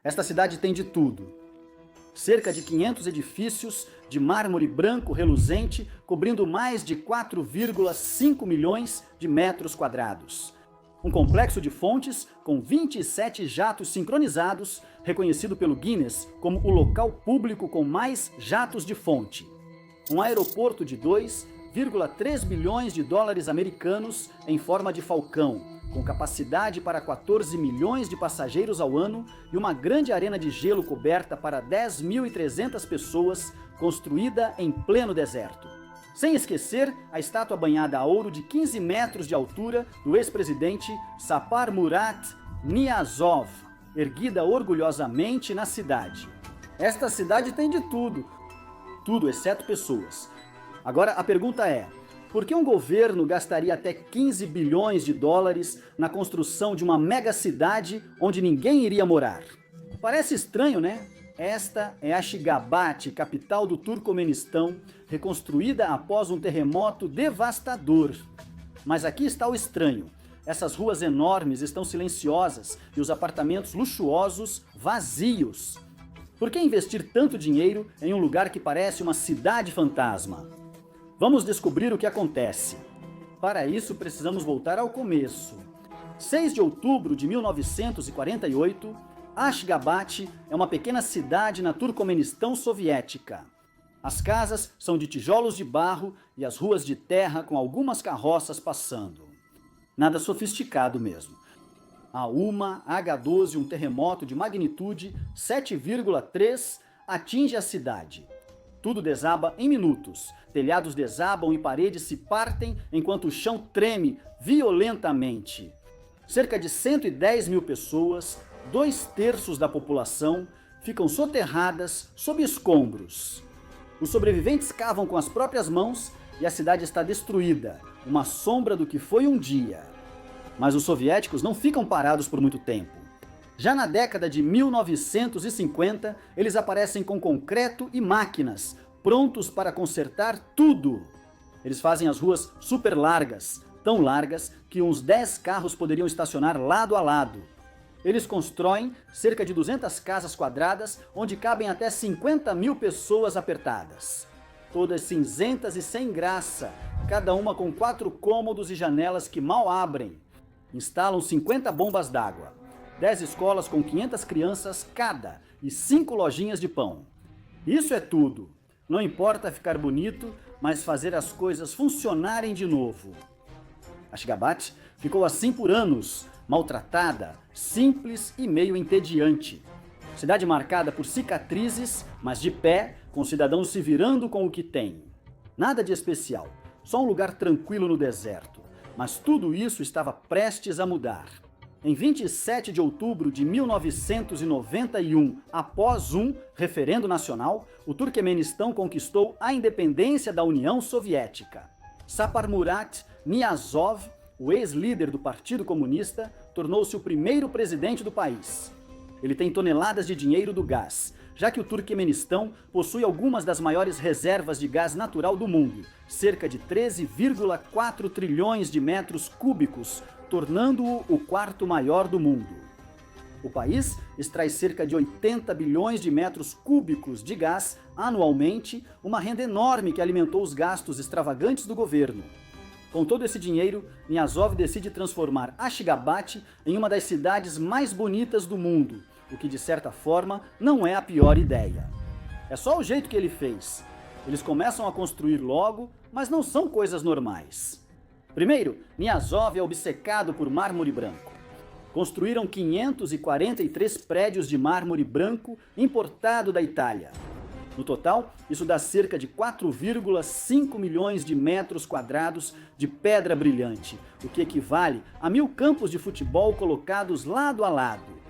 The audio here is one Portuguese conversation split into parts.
Esta cidade tem de tudo. Cerca de 500 edifícios de mármore branco reluzente, cobrindo mais de 4,5 milhões de metros quadrados. Um complexo de fontes com 27 jatos sincronizados, reconhecido pelo Guinness como o local público com mais jatos de fonte. Um aeroporto de 2,3 bilhões de dólares americanos em forma de falcão, com capacidade para 14 milhões de passageiros ao ano e uma grande arena de gelo coberta para 10.300 pessoas, construída em pleno deserto. Sem esquecer a estátua banhada a ouro de 15 metros de altura do ex-presidente Saparmurat Niyazov, erguida orgulhosamente na cidade. Esta cidade tem de tudo, tudo exceto pessoas. Agora a pergunta é: por que um governo gastaria até 15 bilhões de dólares na construção de uma megacidade onde ninguém iria morar? Parece estranho, né? Esta é Ashgabat, capital do Turcomenistão, reconstruída após um terremoto devastador. Mas aqui está o estranho. Essas ruas enormes estão silenciosas e os apartamentos luxuosos vazios. Por que investir tanto dinheiro em um lugar que parece uma cidade fantasma? Vamos descobrir o que acontece. Para isso, precisamos voltar ao começo. 6 de outubro de 1948, Ashgabat é uma pequena cidade na Turcomenistão soviética. As casas são de tijolos de barro e as ruas de terra com algumas carroças passando. Nada sofisticado mesmo. A uma H12, um terremoto de magnitude 7,3 atinge a cidade. Tudo desaba em minutos. Telhados desabam e paredes se partem enquanto o chão treme violentamente. Cerca de 110 mil pessoas, 2/3 da população, ficam soterradas sob escombros. Os sobreviventes cavam com as próprias mãos e a cidade está destruída, uma sombra do que foi um dia. Mas os soviéticos não ficam parados por muito tempo. Já na década de 1950, eles aparecem com concreto e máquinas, prontos para consertar tudo. Eles fazem as ruas super largas, tão largas que uns 10 carros poderiam estacionar lado a lado. Eles constroem cerca de 200 casas quadradas, onde cabem até 50 mil pessoas apertadas. Todas cinzentas e sem graça, cada uma com 4 cômodos e janelas que mal abrem. Instalam 50 bombas d'água. 10 escolas com 500 crianças cada e 5 lojinhas de pão. Isso é tudo. Não importa ficar bonito, mas fazer as coisas funcionarem de novo. Ashgabat ficou assim por anos, maltratada, simples e meio entediante. Cidade marcada por cicatrizes, mas de pé, com cidadãos se virando com o que têm. Nada de especial, só um lugar tranquilo no deserto. Mas tudo isso estava prestes a mudar. Em 27 de outubro de 1991, após um referendo nacional, o Turquemenistão conquistou a independência da União Soviética. Saparmurat Niyazov, o ex-líder do Partido Comunista, tornou-se o primeiro presidente do país. Ele tem toneladas de dinheiro do gás, já que o Turquemenistão possui algumas das maiores reservas de gás natural do mundo, cerca de 13,4 trilhões de metros cúbicos, tornando-o o quarto maior do mundo. O país extrai cerca de 80 bilhões de metros cúbicos de gás anualmente, uma renda enorme que alimentou os gastos extravagantes do governo. Com todo esse dinheiro, Niyazov decide transformar Ashgabat em uma das cidades mais bonitas do mundo, o que de certa forma não é a pior ideia. É só o jeito que ele fez. Eles começam a construir logo, mas não são coisas normais. Primeiro, Niyazov é obcecado por mármore branco. Construíram 543 prédios de mármore branco importado da Itália. No total, isso dá cerca de 4,5 milhões de metros quadrados de pedra brilhante, o que equivale a 1.000 campos de futebol colocados lado a lado.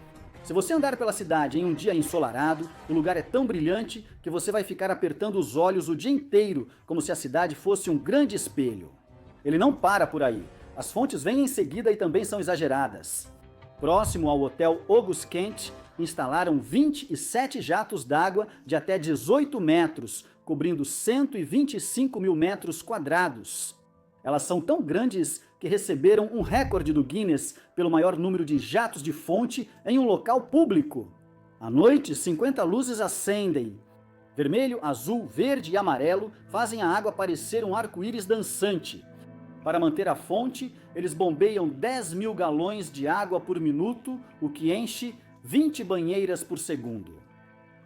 Se você andar pela cidade em um dia ensolarado, o lugar é tão brilhante que você vai ficar apertando os olhos o dia inteiro, como se a cidade fosse um grande espelho. Ele não para por aí. As fontes vêm em seguida e também são exageradas. Próximo ao Hotel August Kent, instalaram 27 jatos d'água de até 18 metros, cobrindo 125 mil metros quadrados. Elas são tão grandes que receberam um recorde do Guinness pelo maior número de jatos de fonte em um local público. À noite, 50 luzes acendem. Vermelho, azul, verde e amarelo fazem a água parecer um arco-íris dançante. Para manter a fonte, eles bombeiam 10.000 galões de água por minuto, o que enche 20 banheiras por segundo.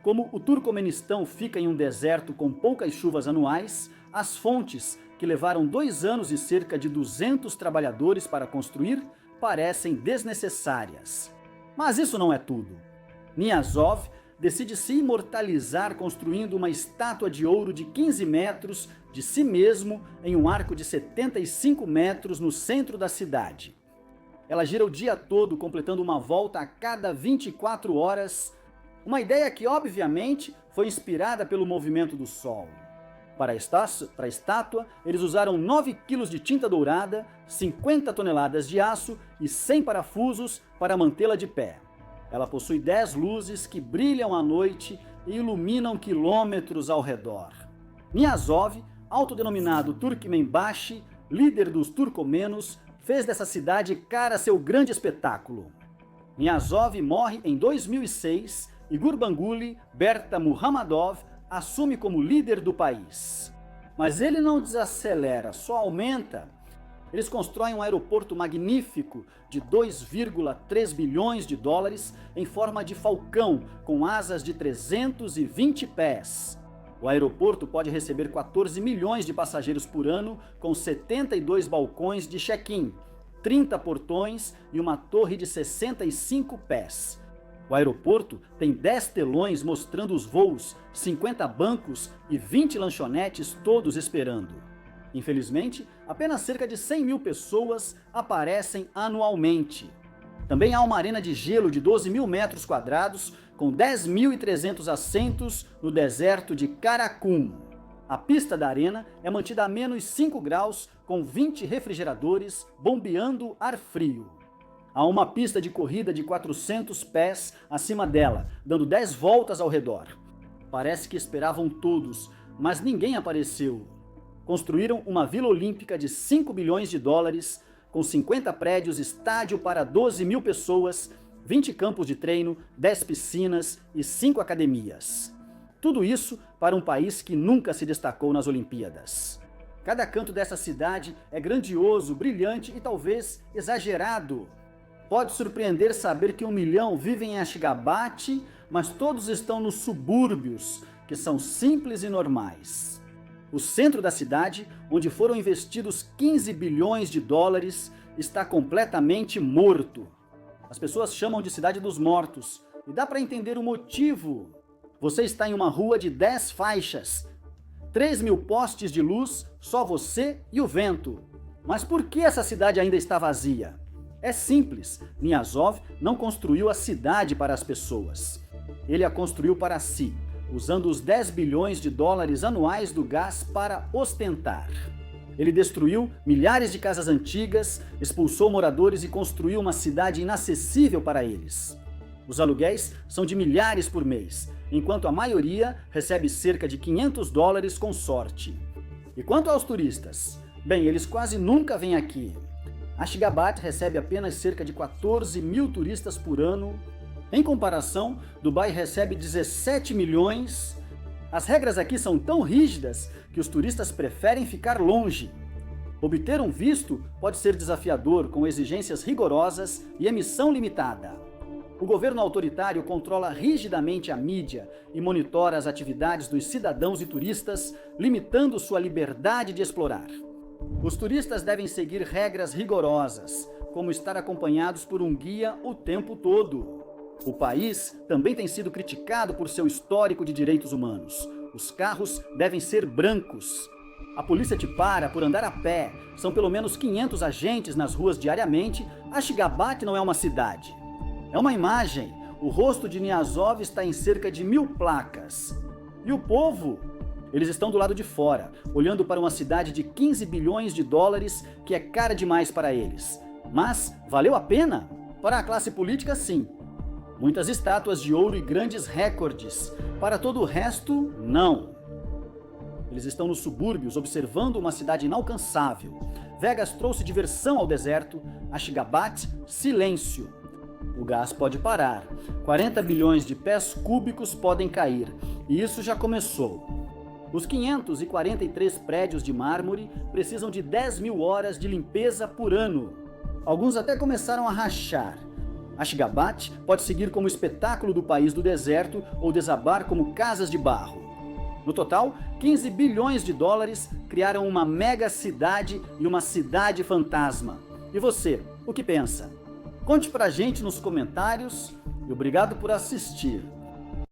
Como o Turcomenistão fica em um deserto com poucas chuvas anuais, as fontes, que levaram 2 anos e cerca de 200 trabalhadores para construir, parecem desnecessárias. Mas isso não é tudo. Niazov decide se imortalizar construindo uma estátua de ouro de 15 metros de si mesmo em um arco de 75 metros no centro da cidade. Ela gira o dia todo, completando uma volta a cada 24 horas, uma ideia que, obviamente, foi inspirada pelo movimento do Sol. Para a estátua, eles usaram 9 quilos de tinta dourada, 50 toneladas de aço e 100 parafusos para mantê-la de pé. Ela possui 10 luzes que brilham à noite e iluminam quilômetros ao redor. Niazov, autodenominado Turkmenbashi, líder dos turcomenos, fez dessa cidade cara seu grande espetáculo. Niazov morre em 2006 e Gurbanguly Berta Muhammadov assume como líder do país. Mas ele não desacelera, só aumenta. Eles constroem um aeroporto magnífico de 2,3 bilhões de dólares em forma de falcão, com asas de 320 pés. O aeroporto pode receber 14 milhões de passageiros por ano, com 72 balcões de check-in, 30 portões e uma torre de 65 pés. O aeroporto tem 10 telões mostrando os voos, 50 bancos e 20 lanchonetes, todos esperando. Infelizmente, apenas cerca de 100.000 pessoas aparecem anualmente. Também há uma arena de gelo de 12.000 metros quadrados, com 10.300 assentos no deserto de Karakum. A pista da arena é mantida a menos 5 graus, com 20 refrigeradores bombeando ar frio. Há uma pista de corrida de 400 pés acima dela, dando 10 voltas ao redor. Parece que esperavam todos, mas ninguém apareceu. Construíram uma Vila Olímpica de 5 bilhões de dólares, com 50 prédios, estádio para 12.000 pessoas, 20 campos de treino, 10 piscinas e 5 academias. Tudo isso para um país que nunca se destacou nas Olimpíadas. Cada canto dessa cidade é grandioso, brilhante e talvez exagerado. Pode surpreender saber que 1 milhão vivem em Ashgabat, mas todos estão nos subúrbios, que são simples e normais. O centro da cidade, onde foram investidos 15 bilhões de dólares, está completamente morto. As pessoas chamam de Cidade dos Mortos, e dá para entender o motivo. Você está em uma rua de 10 faixas, 3.000 postes de luz, só você e o vento. Mas por que essa cidade ainda está vazia? É simples, Niazov não construiu a cidade para as pessoas. Ele a construiu para si, usando os 10 bilhões de dólares anuais do gás para ostentar. Ele destruiu milhares de casas antigas, expulsou moradores e construiu uma cidade inacessível para eles. Os aluguéis são de milhares por mês, enquanto a maioria recebe cerca de 500 dólares com sorte. E quanto aos turistas? Bem, eles quase nunca vêm aqui. Ashgabat recebe apenas cerca de 14.000 turistas por ano. Em comparação, Dubai recebe 17 milhões. As regras aqui são tão rígidas que os turistas preferem ficar longe. Obter um visto pode ser desafiador, com exigências rigorosas e emissão limitada. O governo autoritário controla rigidamente a mídia e monitora as atividades dos cidadãos e turistas, limitando sua liberdade de explorar. Os turistas devem seguir regras rigorosas, como estar acompanhados por um guia o tempo todo. O país também tem sido criticado por seu histórico de direitos humanos. Os carros devem ser brancos. A polícia te para por andar a pé. São pelo menos 500 agentes nas ruas diariamente. Ashgabat não é uma cidade. É uma imagem. O rosto de Niazov está em cerca de 1.000 placas. E o povo? Eles estão do lado de fora, olhando para uma cidade de 15 bilhões de dólares que é cara demais para eles. Mas valeu a pena? Para a classe política, sim. Muitas estátuas de ouro e grandes recordes. Para todo o resto, não. Eles estão nos subúrbios observando uma cidade inalcançável. Vegas trouxe diversão ao deserto. Ashgabat, silêncio. O gás pode parar. 40 bilhões de pés cúbicos podem cair. E isso já começou. Os 543 prédios de mármore precisam de 10 mil horas de limpeza por ano. Alguns até começaram a rachar. Ashgabat pode seguir como espetáculo do país do deserto ou desabar como casas de barro. No total, 15 bilhões de dólares criaram uma mega cidade e uma cidade fantasma. E você, o que pensa? Conte pra gente nos comentários e obrigado por assistir.